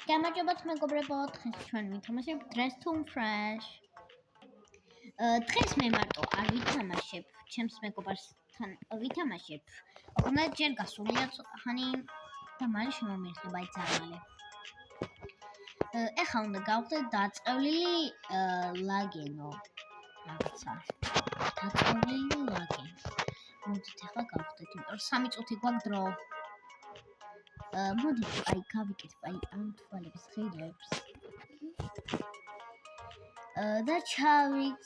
გამარჯობათ მეგობრებო, დღეს ჩვენ ვითამაშებ Dress to Impress. დღეს მე მარტო არ ვითამაშებ, ჩემს მეგობართან ვითამაშებ. ოღონდ ჯერ გასულია ხანი და მალე შემომიხება ძაღალი. ეხლა უნდა გავხდეთ დაწყევლილი ლაგენო. რაღაცა. დაწყევლილი ლაგენო. მოდით ეხლა გავხდეთ, იმიტომ რომ 3 წუთი გვაქვს დრო. მოდით აი გავიკეთებ აი ამ თვალების ღილებს. და ჩავიც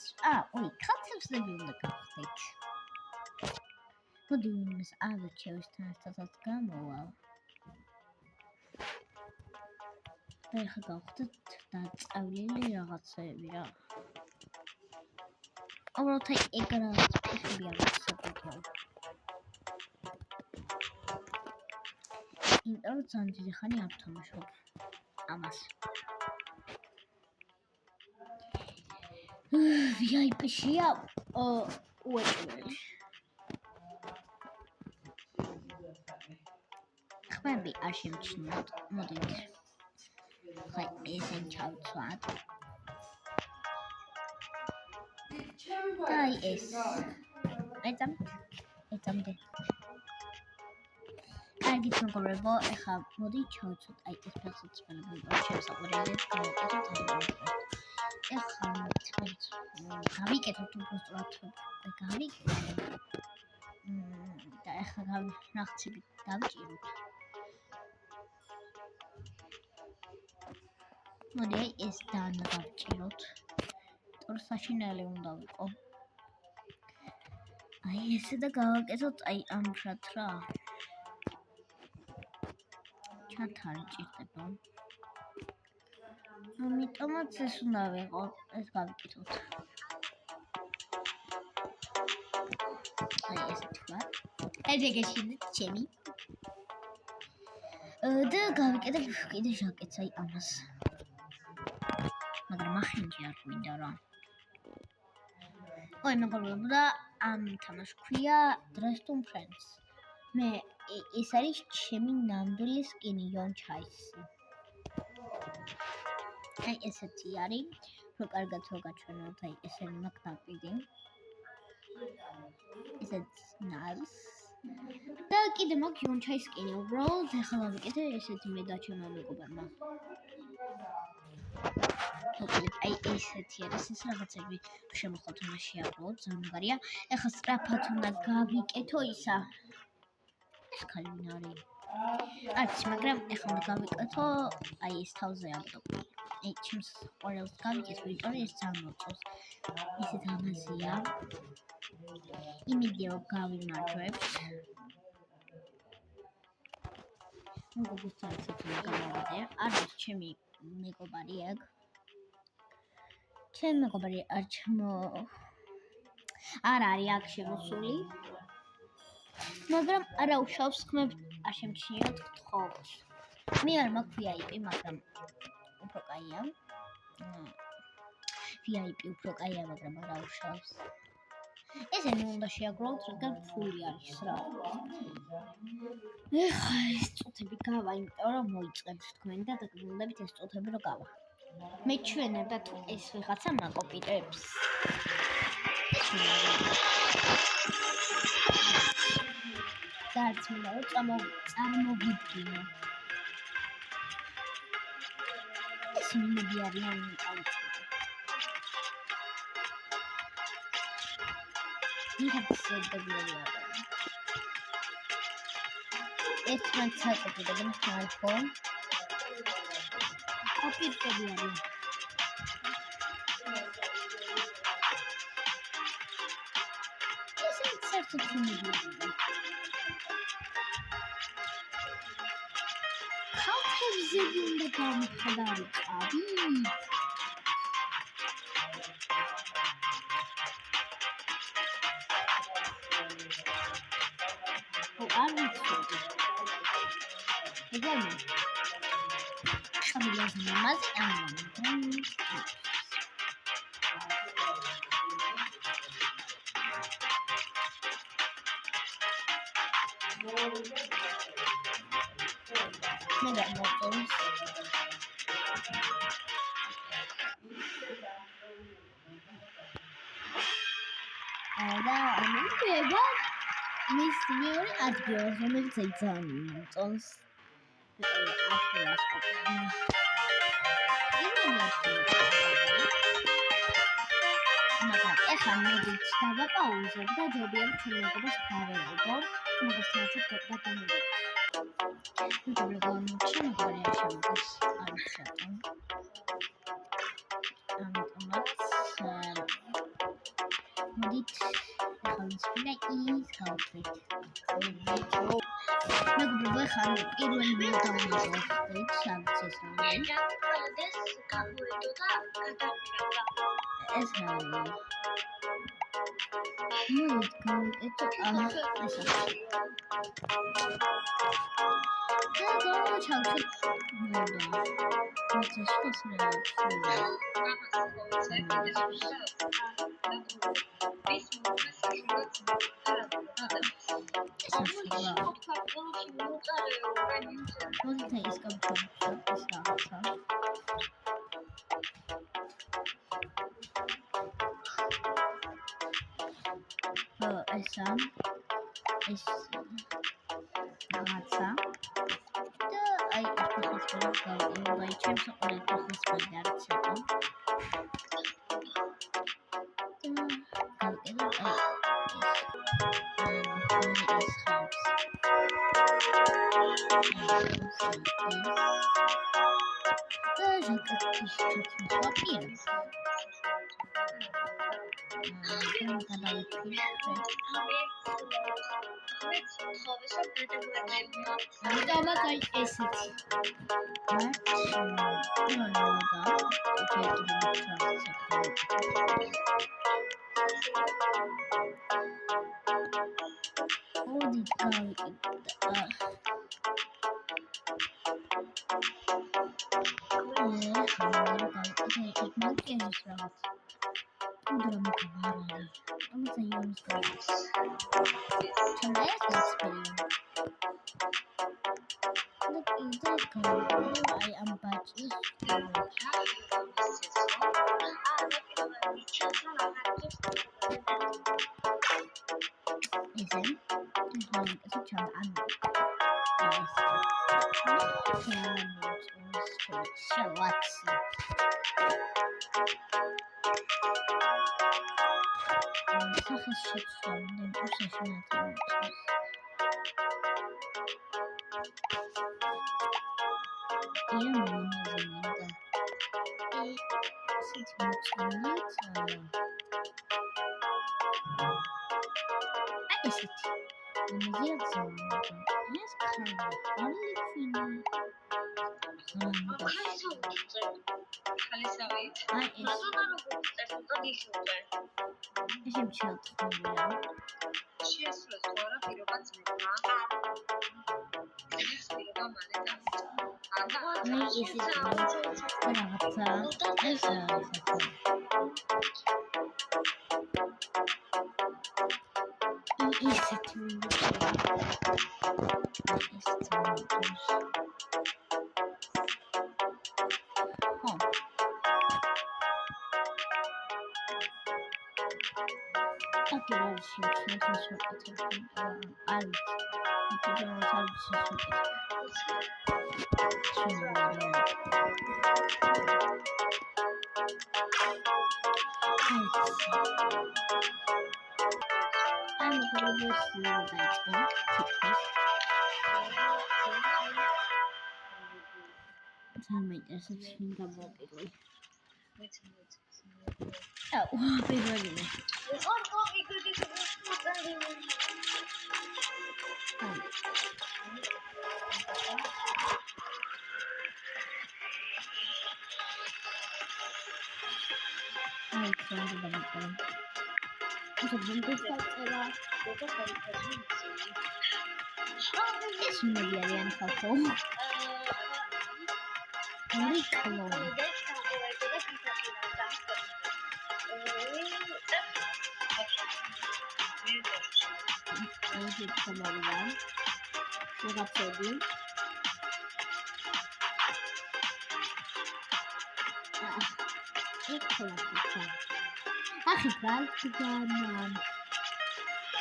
ოი კაცებსები უნდა გავხდეთ. მოდი იმას ავირჩევ ეს თან ერთადაც გამოვალ. და ეხლა გავხდეთ დაწყევლილი რაღაცები რა. უბრალოდ აი ეგ რაღაც ფეხები არ ვსაკუთრებ. იმიტომ რომ ძალიან დიდი ხანი არ ვთამაშობ ამას. VIP-შია უეჭველი. ხმები არ შემჩნიოთ, მოდით. ხაი ესენ ჩავცვათ. და აი ეს. ეწამდე. კარგით მეგობრებო, ეხლა მოდი ჩავცვათ აი ეს ფეხსაც ყველაფერი შემოსაყვანია გავაკეთოთ. ეხლა გავიკეთოთ უბრალოდ გავიკეთოთ. და ეხლა ნახცები დავჭიროთ. მოდი აი ეს დანა დავჭიროთ. თორე საშინელი უნდა ვიყო. აი ესე და გავაკეთოთ აი ამჟად რა. ჩათარი ჭირდება. ამიტომაც ეს უნდა ვიყო, ეს გავიკეთოთ. აი ესეთი ვარ. ეგეგეშინეთ ჩემი. და გავიკეთებ კიდე ჟაკეტს აი ამას. მაგრამ ახინჯი არ გვინდა რა. ოი მეგობრებო და ამ თამაშს ქვია Dress to Impress. მე ეს არის ჩემი ნამდვილი სკინი Yonchai-ი. აი ესეთი არის, რო კარგად რო გაჩვენოთ, აი ესენი მაგნაპირი. ესეც nice. და კიდე მაქვს Yonchai სკინი, უბრალოდ ეხლა გავიკეთე ესეთი მე და ჩემმა მეგობარმა. აი ესეთი არის ეს რაღაცები შემოხოთ მასში აბლოდ ზამგარია. ეხლა სწრაფად უნდა გავიკეთო ისა. ეს ხალი ვინ არის? არც, მაგრამ ეხლა უნდა გავიკეთო აი ეს თავზე აბლოდ. აი ჩემს ყველას გავიკეთე, იმიტომ რომ ეს ძალიან მოწონს. ისეთ ამაზია. იმედია რომ გავიმარჯვებთ. მოგობუსთან ცოტა გამოვიდე. არის ჩემი მეგობარი ეგ. ჩემი მეგობარი არ არის აქ შემოსული. მაგრამ არა უშავს ხმებს არ შემჩნიოთ გთხოვთ. მე არ მაქვს VIP, მაგრამ უფრო კაია. VIP უფრო კაია, მაგრამ არა უშავს. ესენი უნდა შეაგროვოთ, რადგან ფული არის რა. ეხლა ეს წუთები გავა, იმიტომ რომ მოიწყებთ თქვენ და გაგულდებით ეს წუთები რომ გავა. მეჩვენებ და თუ ეს ვიღაცა მაკოპირებს. დარც მინდა რომ წარმოვიდგინო. ეს იმედი არიან ავწოდე. ვიღაცებია. ერთმანეთს აკოპირებენ ხალხო. კოპირები არის. ესეც საერთოდ იმედია. ხალხებზე უნდა გამიხდარიყავი. არ ვიცოდი. ეგენი. ხამილას მამაზე ამბობენ. მე და მოწონს. და ამება მის მეორე ადგილას, რომელიც ძალიან მომწონს. ადგილას მაგრამ ეხლა მოდით დავაპაუზებ და ჯობია ჩვენებას გაველოდო. მაგას საერთოდ გადამოვიდეთ. მოდით ახალისფრა ის გავხდით. მეგობრებო, ხა პირველი მოდავიდეთ, სამც ეს არის. ეს გამოვიდო და გადავიდო. ეს არის. მოდით გავიკეთო ეს არის. და ჩავწვით მოდა. ეს ხოსრა.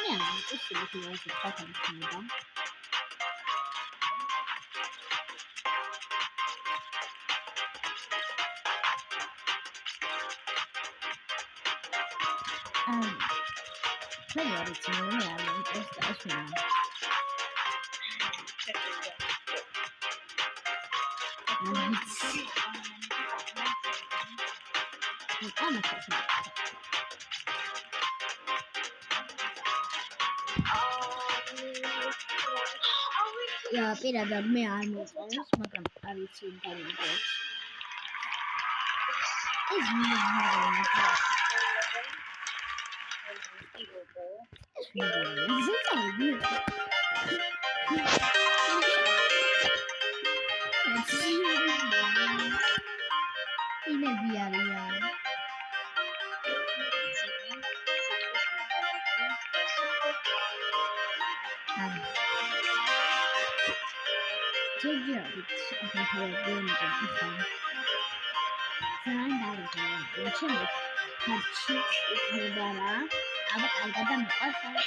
მე არ ვიცი სულ ის ხათამქნება მე არ ვიცი მე არ ვიცი ეს რა Ja, პირადად მე არ მოწონს, მაგრამ არ ვიცი იმ გამიგებს. ეს მინდა ინები არიან. ჯერჯერობით ახალგაზრდები ხარ. ძალიან დაუგებია. ჩემი ხარჩი იქნება რა. აბა კარგად და მიყვარს.